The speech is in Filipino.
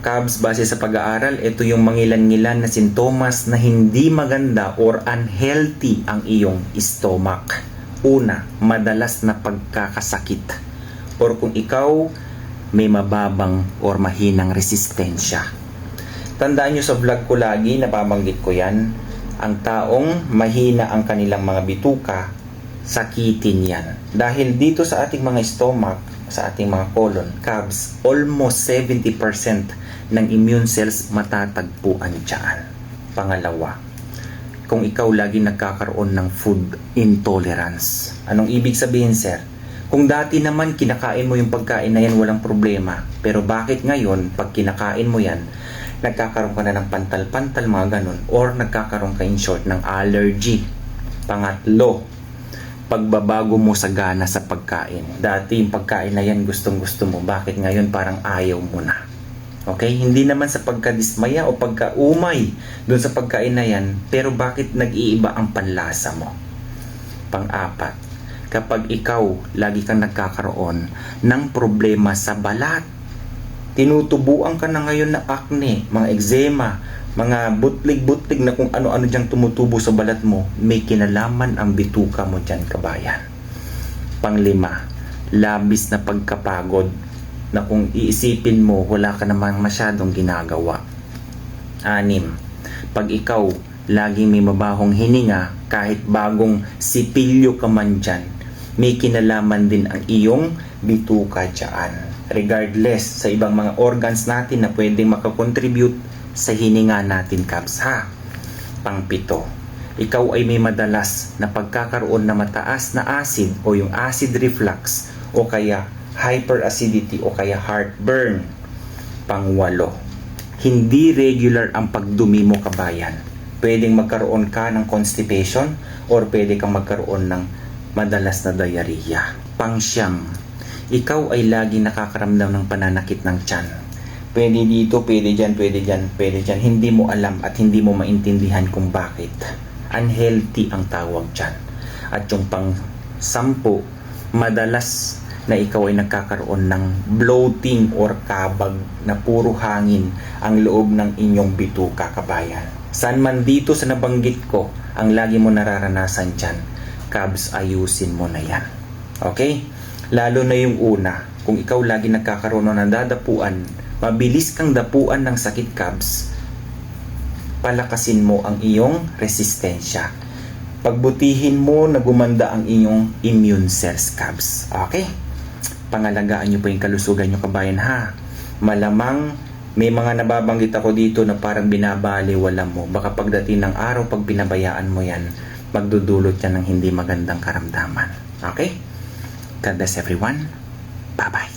Cubs, base sa pag-aaral, ito yung mangilan-ngilan na sintomas na hindi maganda or unhealthy ang iyong stomach. Una, madalas na pagkakasakit. Or kung ikaw may mababang or mahinang resistensya. Tandaan nyo sa vlog ko lagi, napabanggit ko yan, ang taong mahina ang kanilang mga bituka, sakitin yan. Dahil dito sa ating mga stomach, sa ating mga colon, Cubs, almost 70% ng immune cells matatagpuan dyan. Pangalawa, kung ikaw lagi nagkakaroon ng food intolerance. Anong ibig sabihin, sir? Kung dati naman kinakain mo yung pagkain na yan, walang problema. Pero bakit ngayon, pag kinakain mo yan, nagkakaroon ka na ng pantal-pantal, mga ganun, or nagkakaroon ka in short ng allergy. Pangatlo, pagbabago mo sa gana sa pagkain. Dati yung pagkain na yan gustong-gusto mo, bakit ngayon parang ayaw mo na? Okay? Hindi naman sa pagkadismaya o pagkaumay doon sa pagkain na yan, pero bakit nag-iiba ang panlasa mo? Pang-apat, kapag ikaw lagi kang nagkakaroon ng problema sa balat, tinutubuan ka na ngayon na acne, mga eczema, mga butlig-butlig na kung ano-ano diyang tumutubo sa balat mo, may kinalaman ang bituka mo dyan, kabayan. Panglima, labis na pagkapagod na kung iisipin mo, wala ka naman masyadong ginagawa. Anim, pag ikaw laging may mabahong hininga, kahit bagong sipilyo ka man dyan, may kinalaman din ang iyong bituka dyan. Regardless sa ibang mga organs natin na pwedeng makakontribute sa hininga natin, Cubs, ha? Pangpito, ikaw ay may madalas na pagkakaroon na mataas na acid o yung acid reflux o kaya hyperacidity o kaya heartburn. Pangwalo, hindi regular ang pagdumi mo, kabayan. Pwedeng magkaroon ka ng constipation or pwede kang magkaroon ng madalas na diarrhea. Pangsyam, ikaw ay lagi nakakaramdam ng pananakit ng tiyan. Pwede dito, pwede dyan, pwede dyan, pwede dyan. Hindi mo alam at hindi mo maintindihan kung bakit. Unhealthy ang tawag dyan. At yung pang-sampu, madalas na ikaw ay nagkakaroon ng bloating or kabag na puro hangin ang loob ng inyong bituka, kabayan. Saan man dito sa nabanggit ko ang lagi mo nararanasan dyan, Cubs, ayusin mo na yan. Okay? Lalo na yung una, kung ikaw lagi nagkakaroon ng dadapuan, mabilis kang dapuan ng sakit, Cubs, palakasin mo ang iyong resistensya. Pagbutihin mo na gumanda ang inyong immune cells, Cubs. Okay? Pangalagaan nyo po yung kalusugan nyo, kabayan, ha? Malamang may mga nababanggit ako dito na parang binabaliwala mo. Baka pagdating ng araw, pag pinabayaan mo yan, magdudulot yan ng hindi magandang karamdaman. Okay? God bless everyone. Bye-bye.